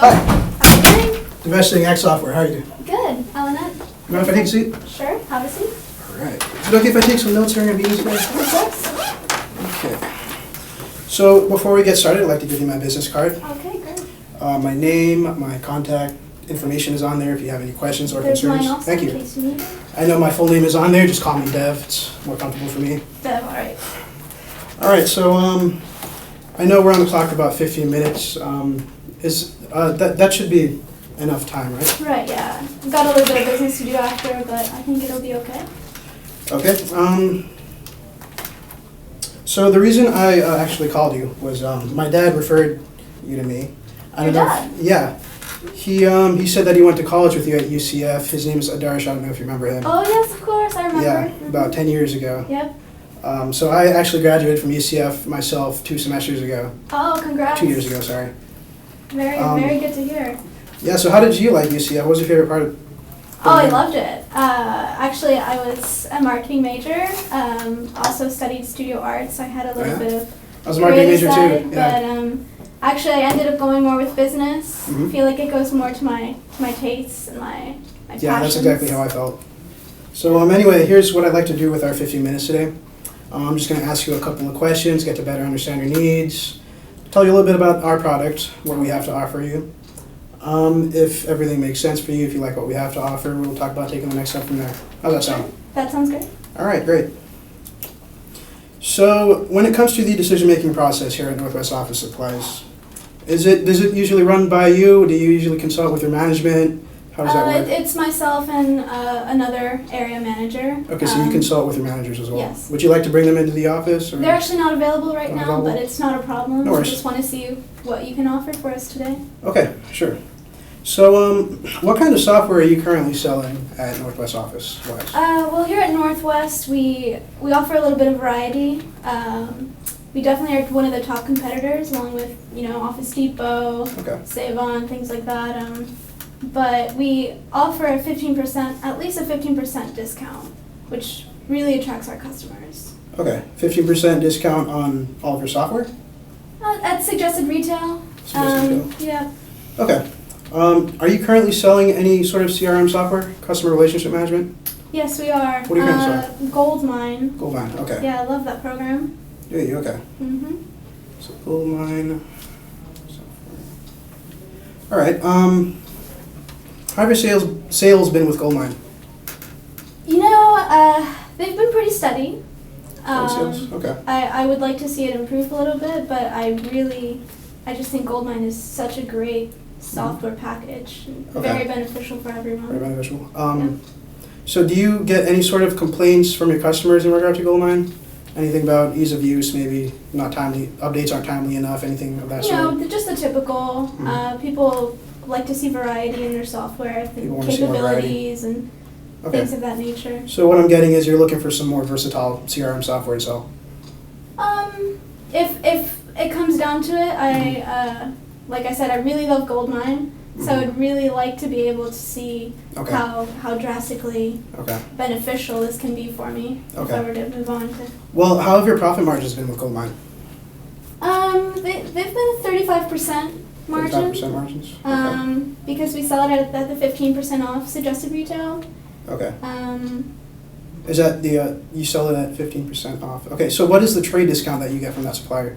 Hi. How are you doing? Devesh, CRM Software. How are you doing? Good. Alanette? You mind if I take a seat? Sure. Have a seat. All right. Is it okay if I take some notes here? Going to be easy? Of course. Okay. So before we get started, I'd like to give you my business card. Okay, great. My name, my contact information is on there if you have any questions or There's concerns. mine also Thank in you. case you need it. I know my full name is on there. Just call me Dev. It's more comfortable for me. Dev, all right. All right. So I know we're on the clock for about 15 minutes. That should be enough time, right? Right, yeah. I've got a little bit of business to do after, but I think it'll be okay. Okay. So the reason I actually called you was my dad referred you to me. Your dad? Yeah. He said that he went to college with you at UCF. His name is Devesh. I don't know if you remember him. Oh, yes, of course. I remember. Yeah, about 10 years ago. Yep. So I actually graduated from UCF myself 2 semesters ago. Oh, congrats. 2 years ago, sorry. Very good to hear. Yeah, so how did you like UCF? What was your favorite part of Oh, I loved it. Actually, I was a marketing major. Also studied studio arts. I had a little bit of I was a marketing major side, too. Yeah. But actually, I ended up going more with business. Mhm. I feel like it goes more to my tastes and my passions. Yeah, that's exactly how I felt. So anyway, here's what I'd like to do with our 15 minutes today. I'm just going to ask you a couple of questions, get to better understand your needs, tell you a little bit about our product, what we have to offer you. If everything makes sense for you, if you like what we have to offer, we'll talk about taking the next step from there. How's that sound? That sounds good. All right, great. So when it comes to the decision-making process here at Northwest Office Supplies, does it usually run by you? Do you usually consult with your management? How does that work? It's myself and another area manager. Okay, so you consult with your managers as well? Yes. Would you like to bring them into the office? Or? They're actually not available right Not now, available? but it's not a problem. No I worries. just want to see what you can offer for us today. Okay, sure. So what kind of software are you currently selling at Northwest Office Wise? Well, here at Northwest, we offer a little bit of variety. We definitely are one of the top competitors, along with Office Depot, Okay. Save-On, things like that. But we offer a 15%, at least a 15% discount, which really attracts our customers. Okay, 15% discount on all of your software? At suggested retail. Suggested retail. Yeah. Okay. Are you currently selling any sort of CRM software, customer relationship management? Yes, we are. What are you currently Goldmine. Goldmine, okay. Yeah, I love that program. Do you? Okay. Mm-hmm. So Goldmine software. All right. How have your sales been with Goldmine? They've been pretty steady. Sales? Okay. I would like to see it improve a little bit, but I just think Goldmine is such a great software package. And Okay. very beneficial for everyone. Very beneficial. So do you get any sort of complaints from your customers in regard to Goldmine? Anything about ease of use, maybe not timely, updates aren't timely enough, anything of that sort? Just the typical. People like to see variety in their software, the People want to see more variety. capabilities and Okay. things of that nature. So what I'm getting is you're looking for some more versatile CRM software to sell. If it comes down to it, like I said, I really love Goldmine, so I'd really like to be able to see Okay. how drastically Okay. beneficial this can be for me if Okay. I were to move on to. Well, how have your profit margins been with Goldmine? They've been a 35% margin. 35% margins? Okay. Because we sell it at the 15% off suggested retail. Okay. Um, Is that you sell it at 15% off? Okay, so what is the trade discount that you get from that supplier?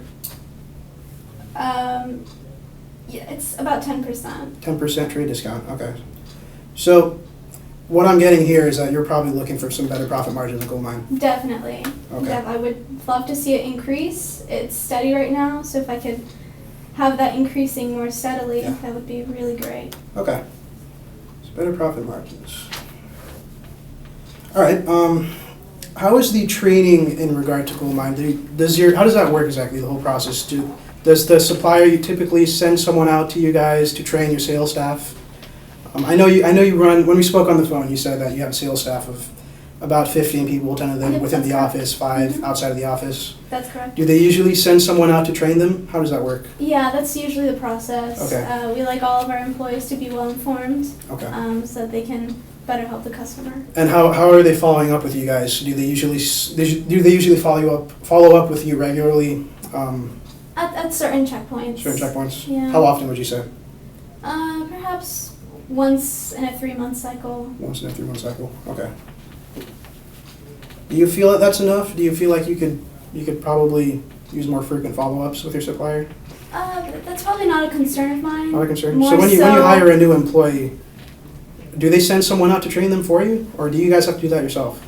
yeah, it's about 10%. 10% trade discount, okay. So what I'm getting here is that you're probably looking for some better profit margins at Goldmine. Definitely. Okay. I would love to see it increase. It's steady right now, so if I could have that increasing more steadily, Yeah. that would be really great. Okay. So better profit margins. All right. How is the training in regard to Goldmine? How does that work exactly? The whole process. Does the supplier you typically send someone out to you guys to train your sales staff? I know you run. When we spoke on the phone, you said that you have a sales staff of about 15 people, 10 of them Yep, within that's the correct. office, 5 Mhm. outside of the office. That's correct. Do they usually send someone out to train them? How does that work? Yeah, that's usually the process. Okay. We like all of our employees to be well informed, Okay. so that they can better help the customer. And how are they following up with you guys? Do they usually follow up with you regularly? At certain checkpoints. Certain checkpoints. Yeah. How often would you say? Perhaps once in a 3-month cycle. Once in a 3-month cycle. Okay. Do you feel that that's enough? Do you feel like you could probably use more frequent follow-ups with your supplier? That's probably not a concern of mine. Not a concern. More So when you hire a new employee, do they send someone out to train them for you, or do you guys have to do that yourself?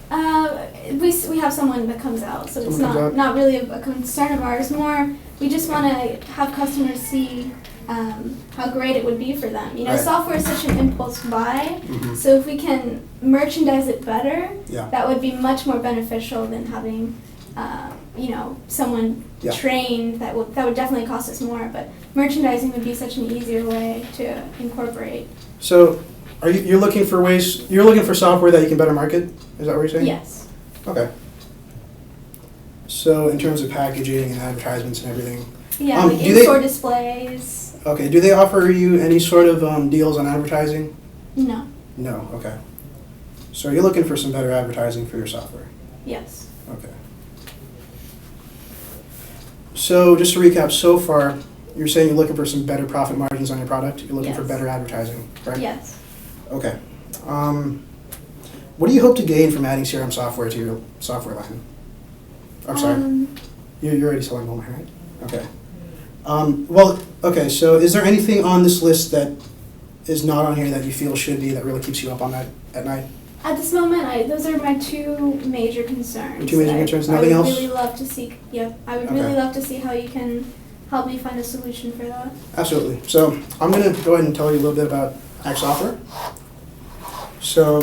We have someone that comes out, so it's Someone comes out? not really a concern of ours. More, we just want to have customers see how great it would be for them. You know, Right. software is such an impulse buy, Mhm. so if we can merchandise it better, Yeah. that would be much more beneficial than having, someone Yeah. trained. That would definitely cost us more, but merchandising would be such an easier way to incorporate. So, you're looking for software that you can better market? Is that what you're saying? Yes. Okay. So in terms of packaging and advertisements and everything, Yeah, like do they- in-store displays. okay, do they offer you any sort of deals on advertising? No. No, okay. So you're looking for some better advertising for your software? Yes. Okay. So just to recap, so far, you're saying you're looking for some better profit margins on your product? You're looking for Yes. better advertising, right? Yes. Okay. What do you hope to gain from adding CRM software to your software line? I'm sorry. You're already selling Goldmine, right? Okay. Okay, so is there anything on this list that is not on here that you feel should be, that really keeps you up on that at night? At this moment, those are my two major concerns. Your two major that concerns, I nothing would else? really love to see. Yep, I would Okay. really love to see how you can help me find a solution for that. Absolutely. So I'm going to go ahead and tell you a little bit about Act Software. So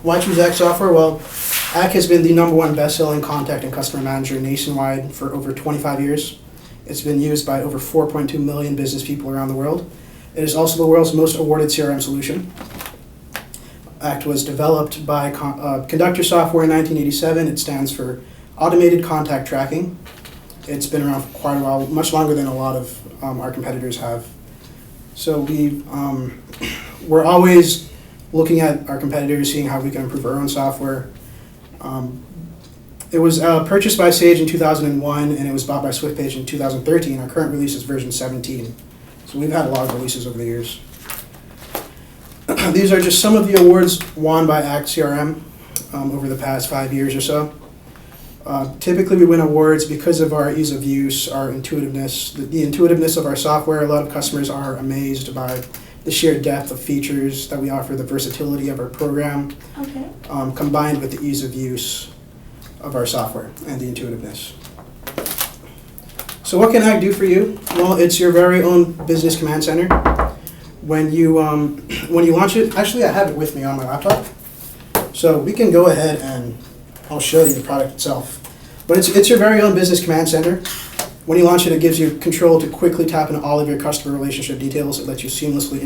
why choose Act Software? Well, Act has been the #1 best-selling contact and customer manager nationwide for over 25 years. It's been used by over 4.2 million business people around the world. It is also the world's most awarded CRM solution. Act was developed by Conductor Software in 1987. It stands for Automated Contact Tracking. It's been around for quite a while, much longer than a lot of our competitors have. So we're always looking at our competitors, seeing how we can improve our own software. It was purchased by Sage in 2001, and it was bought by SwiftPage in 2013. Our current release is version 17. So we've had a lot of releases over the years. These are just some of the awards won by Act CRM over the past 5 years or so. Typically we win awards because of our ease of use, our intuitiveness, the intuitiveness of our software. A lot of customers are amazed by the sheer depth of features that we offer, the versatility of our program, Okay. combined with the ease of use of our software and the intuitiveness. So what can Act do for you? Well, it's your very own business command center. When you launch it, actually I have it with me on my laptop. So we can go ahead and I'll show you the product itself. But it's your very own business command center. When you launch it, it gives you control to quickly tap into all of your customer relationship details. It lets you seamlessly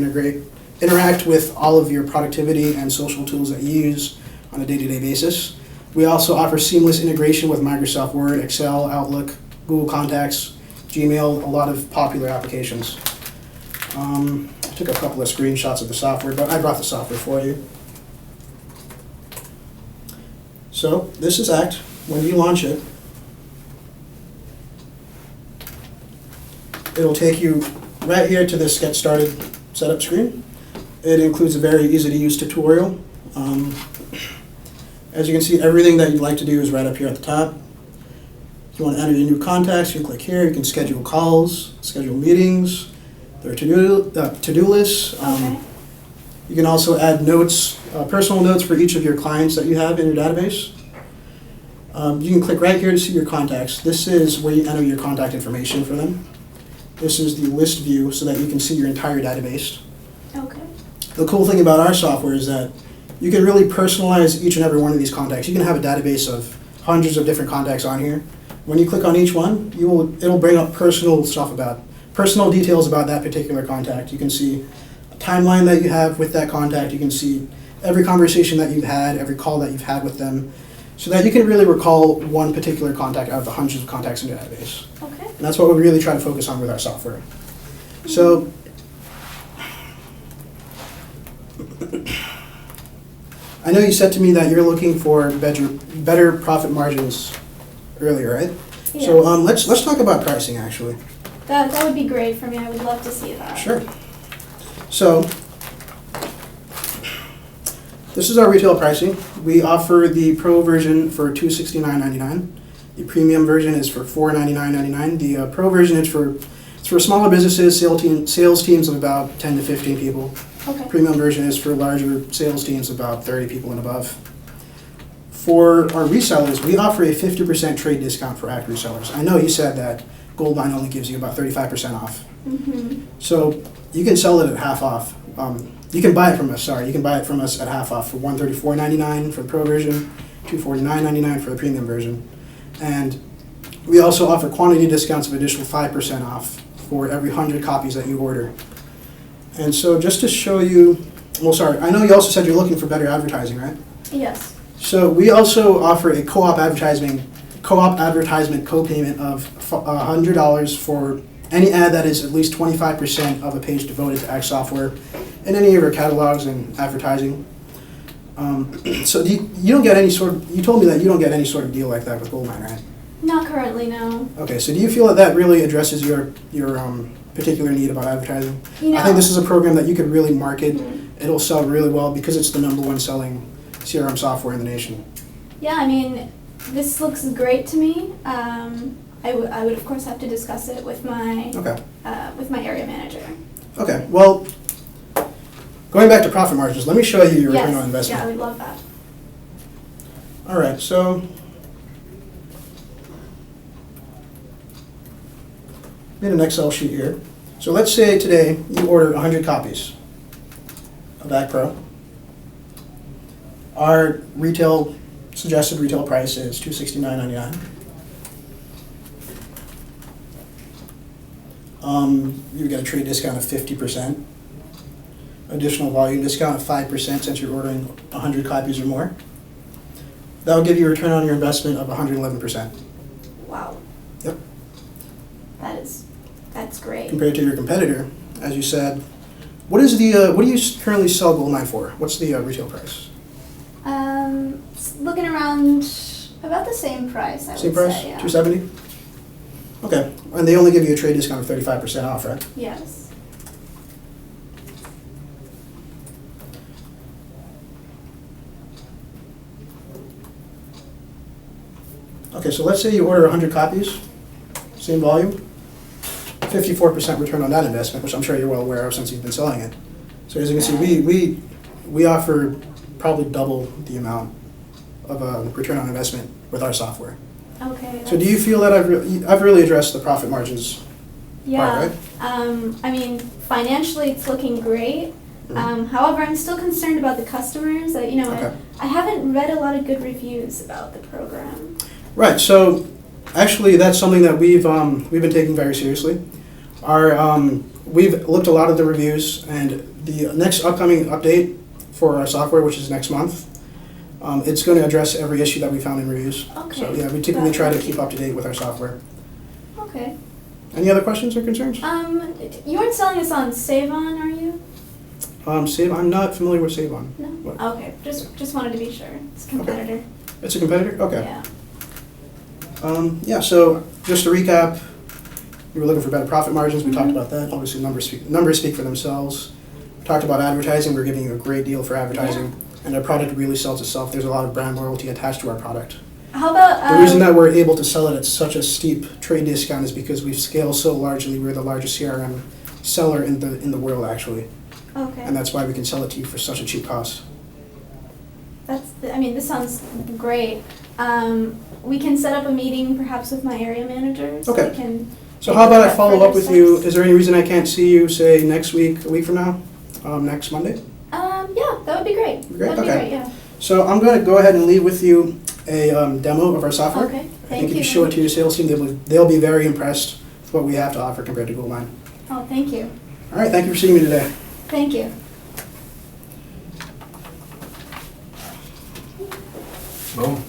interact with all of your productivity and social tools that you use on a day-to-day basis. We also offer seamless integration with Microsoft Word, Excel, Outlook, Google Contacts, Gmail, a lot of popular applications. I took a couple of screenshots of the software, but I brought the software for you. So this is Act. When you launch it, it'll take you right here to this Get Started setup screen. It includes a very easy to use tutorial. As you can see, everything that you'd like to do is right up here at the top. If you want to enter your new contacts, you can click here. You can schedule calls, schedule meetings. There are to-do lists. Okay. You can also add notes, personal notes for each of your clients that you have in your database. You can click right here to see your contacts. This is where you enter your contact information for them. This is the list view so that you can see your entire database. Okay. The cool thing about our software is that you can really personalize each and every one of these contacts. You can have a database of hundreds of different contacts on here. When you click on each one, it'll bring up personal details about that particular contact. You can see a timeline that you have with that contact. You can see every conversation that you've had, every call that you've had with them, so that you can really recall one particular contact out of the hundreds of contacts in your database. Okay. And that's what we really try to focus on with our software. So, I know you said to me that you're looking for better profit margins earlier, right? Yes. So let's talk about pricing actually. That would be great for me. I would love to see that. Sure. So, this is our retail pricing. We offer the Pro version for $269.99. The premium version is for $499.99. The Pro version is for smaller businesses, sales teams of about 10 to 15 people. Okay. Premium version is for larger sales teams, about 30 people and above. For our resellers, we offer a 50% trade discount for active resellers. I know you said that Goldmine only gives you about 35% off. Mm-hmm. So you can sell it at half off. You can buy it from us, You can buy it from us at half off for $134.99 for the Pro version, $249.99 for the premium version. And we also offer quantity discounts of additional 5% off for every 100 copies that you order. And so just to show you, I know you also said you're looking for better advertising, right? Yes. So we also offer a co-op advertisement co-payment of $100 for any ad that is at least 25% of a page devoted to Act Software in any of our catalogs and advertising. So you don't get any you told me that you don't get any sort of deal like that with Goldmine, right? Not currently, no. Okay, so do you feel that really addresses your particular need about advertising? You know, I think this is a program that you could really market. Mhm. It'll sell really well because it's the #1 selling CRM software in the nation. Yeah, I mean, this looks great to me. I would of course have to discuss it with my area manager. Okay, well, going back to profit margins, let me show you your return on investment. Yeah, I would love that. All right, so made an Excel sheet here. So let's say today you order 100 copies of Act Pro. Our suggested retail price is $269.99. You get a trade discount of 50%. Additional volume discount of 5% since you're ordering 100 copies or more. That will give you a return on your investment of 111%. Wow. Yep. That's great. Compared to your competitor, as you said, what do you currently sell Goldmine for? What's the retail price? Looking around about the same price, I Same would price? say, yeah. $270? Okay, and they only give you a trade discount of 35% off, right? Yes. Okay, so let's say you order 100 copies, same volume, 54% return on that investment, which I'm sure you're well aware of since you've been selling it. So as you can see, we offer probably double the amount of return on investment with our software. Okay. So do you feel that I've really addressed the profit margins? Yeah. Right? I mean, financially, it's looking great. However, I'm still concerned about the customers. Okay. I haven't read a lot of good reviews about the program. Right. So actually, that's something that we've been taking very seriously. We've looked a lot at the reviews, and the next upcoming update for our software, which is next month, it's going to address every issue that we found in reviews. Okay. So yeah, we typically try to keep up to date with our software. Okay. Any other questions or concerns? You aren't selling this on Savon, are you? I'm not familiar with Savon. No. What? Okay. Just wanted to be sure. It's a competitor. It's a competitor? Okay. Yeah. Yeah, so just to recap, you were looking for better profit margins. We talked about that. Obviously, numbers speak for themselves. We talked about advertising. We're giving you a great deal for advertising. And our product really sells itself. There's a lot of brand loyalty attached to our product. How about The reason that we're able to sell it at such a steep trade discount is because we've scaled so largely. We're the largest CRM seller in the world, actually. Okay. And that's why we can sell it to you for such a cheap cost. This sounds great. We can set up a meeting perhaps with my area manager. So Okay. we can So how about I take follow further up with you? steps. Is there any reason I can't see you, say, next week, a week from now? Next Monday? Yeah, that would be great. Great? That would be Okay. great, yeah. So I'm going to go ahead and leave with you a demo of our software. Okay, I thank think if you. you show it to your sales team, they'll be very impressed with what we have to offer compared to Goldmine. Oh, thank you. All right, thank you for seeing me today. Thank you. Boom.